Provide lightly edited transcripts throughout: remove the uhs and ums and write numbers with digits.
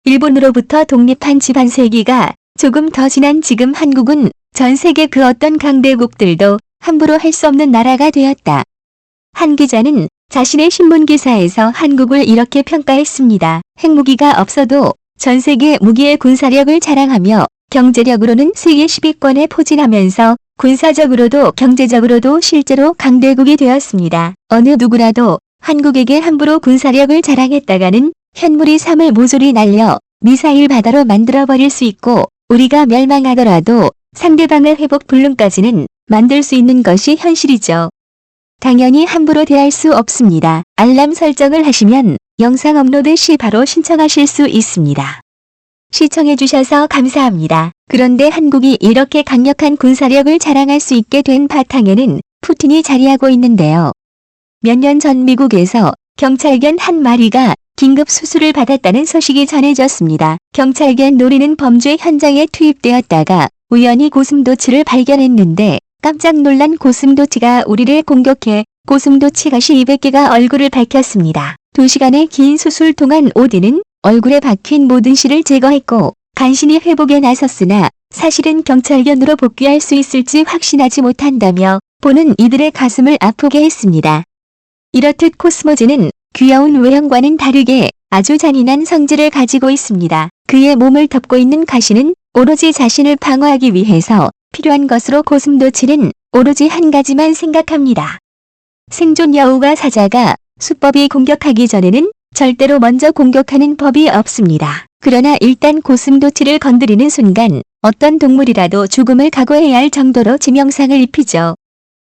일본으로부터 독립한 지 반세기가 조금 더 지난 지금 한국은 전 세계 그 어떤 강대국들도 함부로 할 수 없는 나라가 되었다. 한 기자는 자신의 신문기사에서 한국을 이렇게 평가했습니다. 핵무기가 없어도 전 세계 무기의 군사력을 자랑하며 경제력으로는 세계 10위권에 포진하면서 군사적으로도 경제적으로도 실제로 강대국이 되었습니다. 어느 누구라도 한국에게 함부로 군사력을 자랑했다가는 현물이 3을 모조리 날려 미사일 바다로 만들어버릴 수 있고 우리가 멸망하더라도 상대방을 회복 불능까지는 만들 수 있는 것이 현실이죠. 당연히 함부로 대할 수 없습니다. 알람 설정을 하시면 영상 업로드 시 바로 신청하실 수 있습니다. 시청해주셔서 감사합니다. 그런데 한국이 이렇게 강력한 군사력을 자랑할 수 있게 된 바탕에는 푸틴이 자리하고 있는데요. 몇 년 전 미국에서 경찰견 한 마리가 긴급 수술을 받았다는 소식이 전해졌습니다. 경찰견 노리는 범죄 현장에 투입되었다가 우연히 고슴도치를 발견했는데 깜짝 놀란 고슴도치가 우리를 공격해 고슴도치 가시 200개가 얼굴을 밝혔습니다. 2시간의 긴 수술 동안 오디는 얼굴에 박힌 모든 실을 제거했고 간신히 회복에 나섰으나 사실은 경찰견으로 복귀할 수 있을지 확신하지 못한다며 보는 이들의 가슴을 아프게 했습니다. 이렇듯 코스모즈는 귀여운 외형과는 다르게 아주 잔인한 성질을 가지고 있습니다. 그의 몸을 덮고 있는 가시는 오로지 자신을 방어하기 위해서 필요한 것으로 고슴도치는 오로지 한 가지만 생각합니다. 생존 여우가 사자가 수법이 공격하기 전에는 절대로 먼저 공격하는 법이 없습니다. 그러나 일단 고슴도치를 건드리는 순간 어떤 동물이라도 죽음을 각오해야 할 정도로 치명상을 입히죠.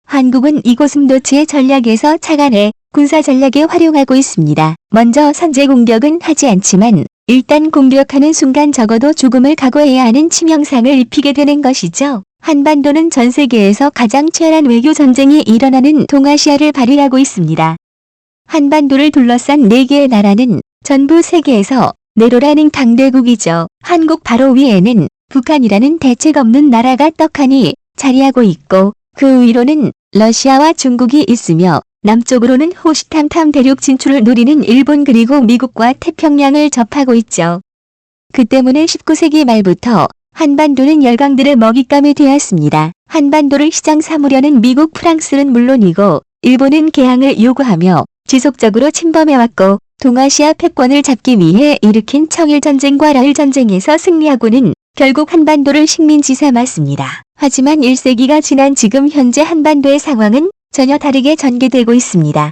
한국은 이 고슴도치의 전략에서 착안해 군사 전략에 활용하고 있습니다. 먼저 선제 공격은 하지 않지만 일단 공격하는 순간 적어도 죽음을 각오해야 하는 치명상을 입히게 되는 것이죠. 한반도는 전 세계에서 가장 치열한 외교 전쟁이 일어나는 동아시아를 발휘하고 있습니다. 한반도를 둘러싼 4개의 나라는 전부 세계에서 내로라는 강대국이죠. 한국 바로 위에는 북한이라는 대책 없는 나라가 떡하니 자리하고 있고 그 위로는 러시아와 중국이 있으며 남쪽으로는 호시탐탐 대륙 진출을 노리는 일본 그리고 미국과 태평양을 접하고 있죠. 그 때문에 19세기 말부터 한반도는 열강들의 먹잇감이 되었습니다. 한반도를 시장 삼으려는 미국, 프랑스는 물론이고 일본은 개항을 요구하며 지속적으로 침범해왔고 동아시아 패권을 잡기 위해 일으킨 청일전쟁과 러일전쟁에서 승리하고는 결국 한반도를 식민지 삼았습니다. 하지만 1세기가 지난 지금 현재 한반도의 상황은 전혀 다르게 전개되고 있습니다.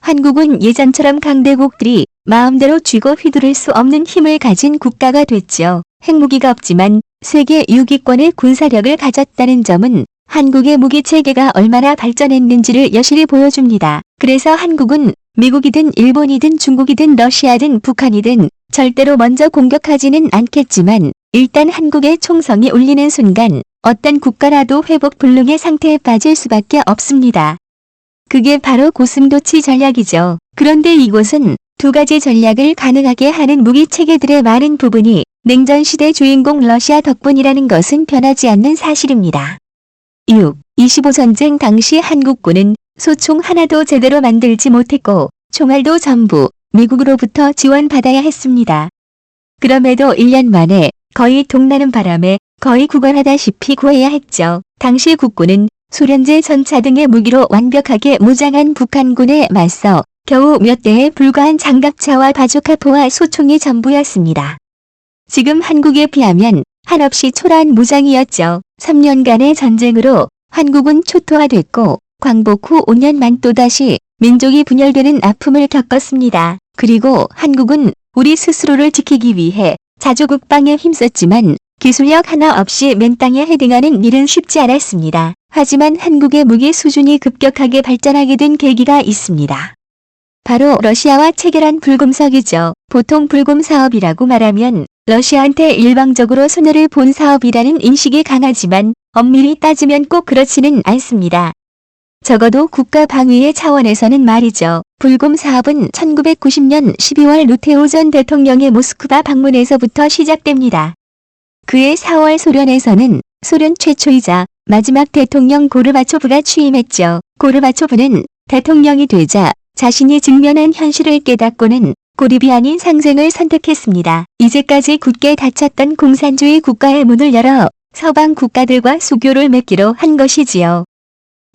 한국은 예전처럼 강대국들이 마음대로 쥐고 휘두를 수 없는 힘을 가진 국가가 됐죠. 핵무기가 없지만 세계 6위권의 군사력을 가졌다는 점은 한국의 무기체계가 얼마나 발전했는지를 여실히 보여줍니다. 그래서 한국은 미국이든 일본이든 중국이든 러시아든 북한이든 절대로 먼저 공격하지는 않겠지만 일단 한국의 총성이 울리는 순간 어떤 국가라도 회복 불능의 상태에 빠질 수밖에 없습니다. 그게 바로 고슴도치 전략이죠. 그런데 이곳은 두 가지 전략을 가능하게 하는 무기체계들의 많은 부분이 냉전시대 주인공 러시아 덕분이라는 것은 변하지 않는 사실입니다. 6.25 전쟁 당시 한국군은 소총 하나도 제대로 만들지 못했고 총알도 전부 미국으로부터 지원받아야 했습니다. 그럼에도 1년 만에 거의 동나는 바람에 거의 구걸하다시피 구해야 했죠. 당시 국군은 소련제 전차 등의 무기로 완벽하게 무장한 북한군에 맞서 겨우 몇 대에 불과한 장갑차와 바주카포와 소총이 전부였습니다. 지금 한국에 비하면 한없이 초라한 무장이었죠. 3년간의 전쟁으로 한국은 초토화됐고 광복 후 5년 만 또다시 민족이 분열되는 아픔을 겪었습니다. 그리고 한국은 우리 스스로를 지키기 위해 자주 국방에 힘썼지만 기술력 하나 없이 맨 땅에 헤딩하는 일은 쉽지 않았습니다. 하지만 한국의 무기 수준이 급격하게 발전하게 된 계기가 있습니다. 바로 러시아와 체결한 불금석이죠. 보통 불금 사업이라고 말하면 러시아한테 일방적으로 손해를 본 사업이라는 인식이 강하지만 엄밀히 따지면 꼭 그렇지는 않습니다. 적어도 국가 방위의 차원에서는 말이죠. 불금 사업은 1990년 12월 노태우 전 대통령의 모스크바 방문에서부터 시작됩니다. 그해 4월 소련에서는 소련 최초이자 마지막 대통령 고르바초프가 취임했죠. 고르바초프는 대통령이 되자 자신이 직면한 현실을 깨닫고는 고립이 아닌 상생을 선택했습니다. 이제까지 굳게 닫혔던 공산주의 국가의 문을 열어 서방 국가들과 수교를 맺기로 한 것이지요.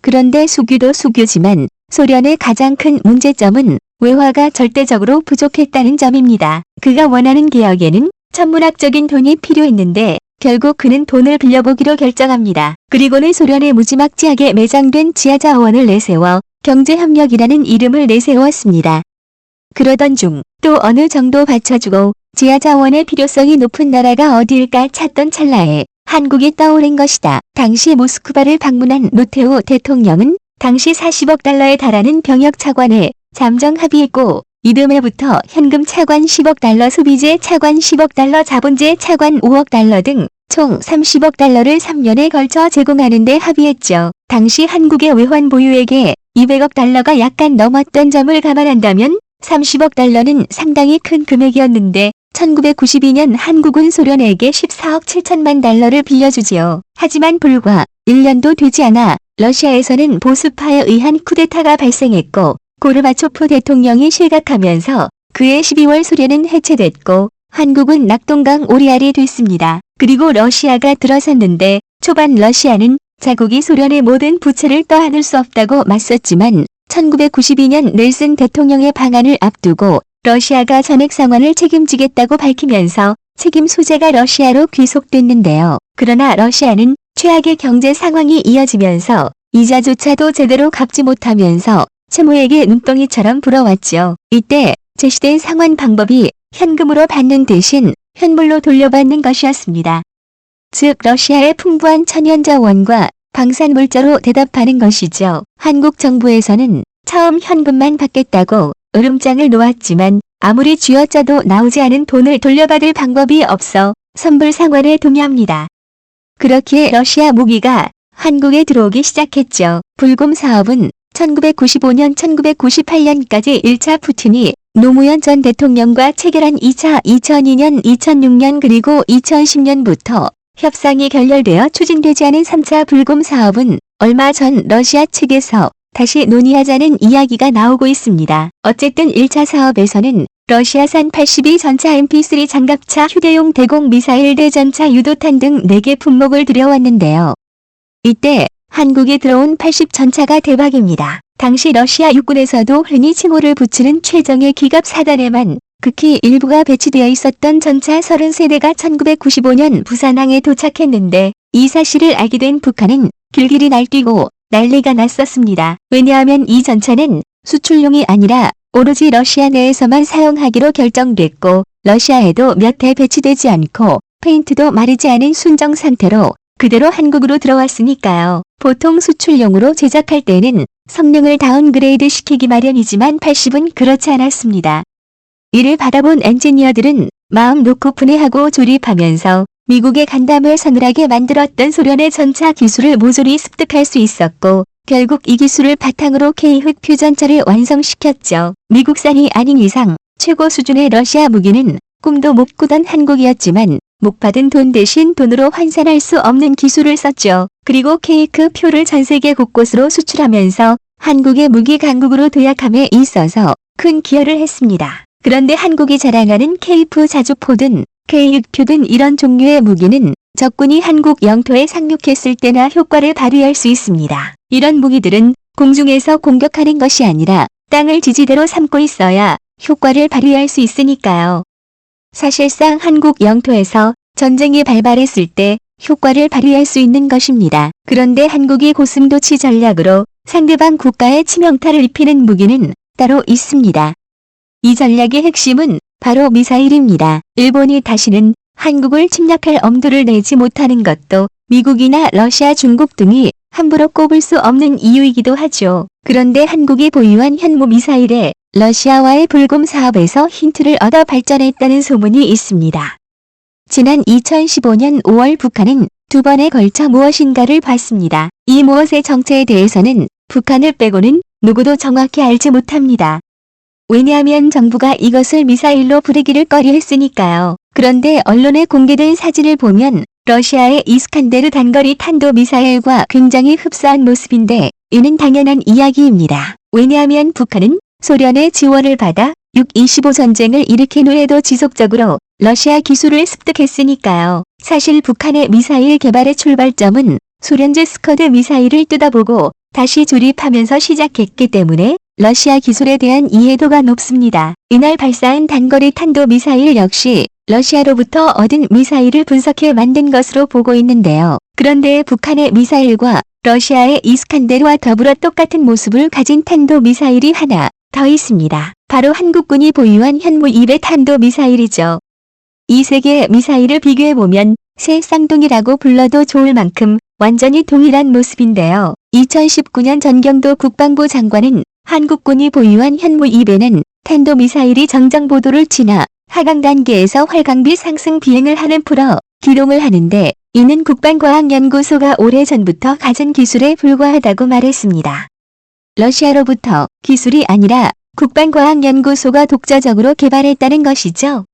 그런데 수교도 수교지만 소련의 가장 큰 문제점은 외화가 절대적으로 부족했다는 점입니다. 그가 원하는 개혁에는 천문학적인 돈이 필요했는데 결국 그는 돈을 빌려보기로 결정합니다. 그리고는 소련의 무지막지하게 매장된 지하자원을 내세워 경제협력이라는 이름을 내세웠습니다. 그러던 중 또 어느 정도 받쳐주고 지하자원의 필요성이 높은 나라가 어디일까 찾던 찰나에 한국이 떠오른 것이다. 당시 모스크바를 방문한 노태우 대통령은 당시 40억 달러에 달하는 병역 차관에 잠정 합의했고 이듬해부터 현금 차관 10억 달러, 소비재 차관 10억 달러, 자본재 차관 5억 달러 등 총 30억 달러를 3년에 걸쳐 제공하는 데 합의했죠. 당시 한국의 외환 보유액에 200억 달러가 약간 넘었던 점을 감안한다면 30억 달러는 상당히 큰 금액이었는데 1992년 한국은 소련에게 14억 7천만 달러를 빌려주지요. 하지만 불과 1년도 되지 않아 러시아에서는 보수파에 의한 쿠데타가 발생했고 고르바초프 대통령이 실각하면서 그해 12월 소련은 해체됐고 한국은 낙동강 오리알이 됐습니다. 그리고 러시아가 들어섰는데 초반 러시아는 자국이 소련의 모든 부채를 떠안을 수 없다고 맞섰지만 1992년 넬슨 대통령의 방안을 앞두고 러시아가 전액 상환을 책임지겠다고 밝히면서 책임 소재가 러시아로 귀속됐는데요. 그러나 러시아는 최악의 경제 상황이 이어지면서 이자조차도 제대로 갚지 못하면서 채무에게 눈덩이처럼 불어왔죠. 이때 제시된 상환 방법이 현금으로 받는 대신 현물로 돌려받는 것이었습니다. 즉 러시아의 풍부한 천연자원과 방산물자로 대답하는 것이죠. 한국 정부에서는 처음 현금만 받겠다고 으름장을 놓았지만 아무리 쥐어짜도 나오지 않은 돈을 돌려받을 방법이 없어 선불 상환에 동의합니다. 그렇게 러시아 무기가 한국에 들어오기 시작했죠. 불금 사업은 1995년 1998년까지 1차 푸틴이 노무현 전 대통령과 체결한 2차 2002년 2006년 그리고 2010년부터 협상이 결렬되어 추진되지 않은 3차 불금 사업은 얼마 전 러시아 측에서 다시 논의하자는 이야기가 나오고 있습니다. 어쨌든 1차 사업에서는 러시아산 82 전차 MP3 장갑차 휴대용 대공 미사일 대전차 유도탄 등 4개 품목을 들여왔는데요. 이때 한국에 들어온 80 전차가 대박입니다. 당시 러시아 육군에서도 흔히 칭호를 붙이는 최정예 기갑 사단에만 극히 일부가 배치되어 있었던 전차 33대가 1995년 부산항에 도착했는데 이 사실을 알게 된 북한은 길길이 날뛰고 난리가 났었습니다. 왜냐하면 이 전차는 수출용이 아니라 오로지 러시아 내에서만 사용하기로 결정됐고 러시아에도 몇 대 배치되지 않고 페인트도 마르지 않은 순정 상태로 그대로 한국으로 들어왔으니까요. 보통 수출용으로 제작할 때는 성능을 다운그레이드 시키기 마련이지만 80은 그렇지 않았습니다. 이를 받아본 엔지니어들은 마음 놓고 분해하고 조립하면서 미국의 간담을 서늘하게 만들었던 소련의 전차 기술을 모조리 습득할 수 있었고 결국 이 기술을 바탕으로 K흑 표전차를 완성시켰죠. 미국산이 아닌 이상 최고 수준의 러시아 무기는 꿈도 못 꾸던 한국이었지만 못 받은 돈 대신 돈으로 환산할 수 없는 기술을 썼죠. 그리고 K흑 표를 전 세계 곳곳으로 수출하면서 한국의 무기 강국으로 도약함에 있어서 큰 기여를 했습니다. 그런데 한국이 자랑하는 K프 자주포든 K흑표든 이런 종류의 무기는 적군이 한국 영토에 상륙했을 때나 효과를 발휘할 수 있습니다. 이런 무기들은 공중에서 공격하는 것이 아니라 땅을 지지대로 삼고 있어야 효과를 발휘할 수 있으니까요. 사실상 한국 영토에서 전쟁이 발발했을 때 효과를 발휘할 수 있는 것입니다. 그런데 한국이 고슴도치 전략으로 상대방 국가에 치명타를 입히는 무기는 따로 있습니다. 이 전략의 핵심은 바로 미사일입니다. 일본이 다시는 한국을 침략할 엄두를 내지 못하는 것도 미국이나 러시아, 중국 등이 함부로 꼽을 수 없는 이유이기도 하죠. 그런데 한국이 보유한 현무 미사일에 러시아와의 불금 사업에서 힌트를 얻어 발전했다는 소문이 있습니다. 지난 2015년 5월 북한은 2번에 걸쳐 무엇인가를 봤습니다. 이 무엇의 정체에 대해서는 북한을 빼고는 누구도 정확히 알지 못합니다. 왜냐하면 정부가 이것을 미사일로 부르기를 꺼려했으니까요. 그런데 언론에 공개된 사진을 보면 러시아의 이스칸데르 단거리 탄도미사일과 굉장히 흡사한 모습인데 이는 당연한 이야기입니다. 왜냐하면 북한은 소련의 지원을 받아 6.25 전쟁을 일으킨 후에도 지속적으로 러시아 기술을 습득했으니까요. 사실 북한의 미사일 개발의 출발점은 소련제 스커드 미사일을 뜯어보고 다시 조립하면서 시작했기 때문에 러시아 기술에 대한 이해도가 높습니다. 이날 발사한 단거리 탄도미사일 역시 러시아로부터 얻은 미사일을 분석해 만든 것으로 보고 있는데요. 그런데 북한의 미사일과 러시아의 이스칸데르와 더불어 똑같은 모습을 가진 탄도미사일이 하나 더 있습니다. 바로 한국군이 보유한 현무 2배 탄도미사일이죠. 이 세 개의 미사일을 비교해보면 새 쌍둥이라고 불러도 좋을 만큼 완전히 동일한 모습인데요. 2019년 전경도 국방부 장관은 한국군이 보유한 현무 2배는 탄도미사일이 정정보도를 지나 하강 단계에서 활강비 상승 비행을 하는 프로 기동을 하는데 이는 국방과학연구소가 오래전부터 가진 기술에 불과하다고 말했습니다. 러시아로부터 기술이 아니라 국방과학연구소가 독자적으로 개발했다는 것이죠.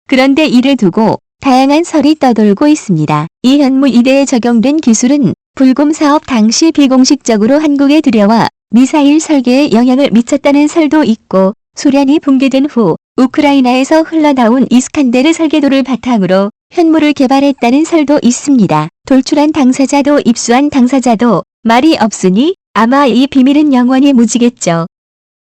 그런데 이를 두고 다양한 설이 떠돌고 있습니다. 이 현무 2대에 적용된 기술은 불곰 사업 당시 비공식적으로 한국에 들여와 미사일 설계에 영향을 미쳤다는 설도 있고 소련이 붕괴된 후 우크라이나에서 흘러나온 이스칸데르 설계도를 바탕으로 현무를 개발했다는 설도 있습니다. 돌출한 당사자도 입수한 당사자도 말이 없으니 아마 이 비밀은 영원히 무지겠죠.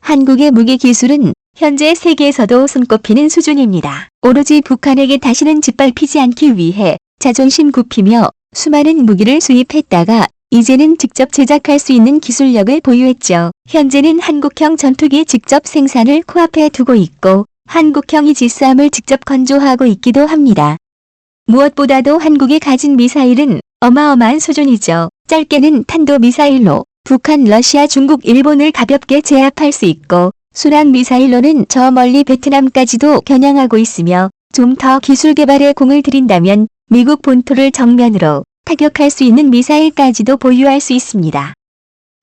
한국의 무기 기술은 현재 세계에서도 손꼽히는 수준입니다. 오로지 북한에게 다시는 짓밟히지 않기 위해 자존심 굽히며 수많은 무기를 수입했다가 이제는 직접 제작할 수 있는 기술력을 보유했죠. 현재는 한국형 전투기 직접 생산을 코앞에 두고 있고 한국형 이지스함을 직접 건조하고 있기도 합니다. 무엇보다도 한국이 가진 미사일은 어마어마한 수준이죠. 짧게는 탄도미사일로 북한, 러시아, 중국, 일본을 가볍게 제압할 수 있고 순항 미사일로는 저 멀리 베트남까지도 겨냥하고 있으며 좀 더 기술 개발에 공을 들인다면 미국 본토를 정면으로 타격할 수 있는 미사일까지도 보유할 수 있습니다.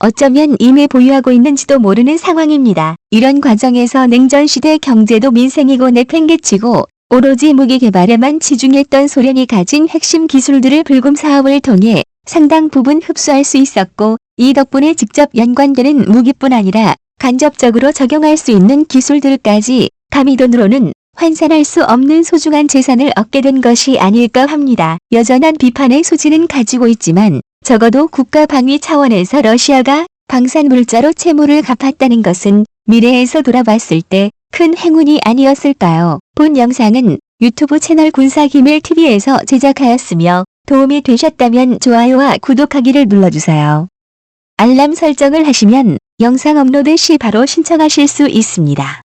어쩌면 이미 보유하고 있는지도 모르는 상황입니다. 이런 과정에서 냉전시대 경제도 민생이고 내팽개치고 오로지 무기 개발에만 치중했던 소련이 가진 핵심 기술들을 불금 사업을 통해 상당 부분 흡수할 수 있었고 이 덕분에 직접 연관되는 무기뿐 아니라 간접적으로 적용할 수 있는 기술들까지 감히 돈으로는 환산할 수 없는 소중한 재산을 얻게 된 것이 아닐까 합니다. 여전한 비판의 소지는 가지고 있지만 적어도 국가 방위 차원에서 러시아가 방산물자로 채무를 갚았다는 것은 미래에서 돌아봤을 때 큰 행운이 아니었을까요? 본 영상은 유튜브 채널 군사기밀TV에서 제작하였으며 도움이 되셨다면 좋아요와 구독하기를 눌러주세요. 알람 설정을 하시면 영상 업로드 시 바로 신청하실 수 있습니다.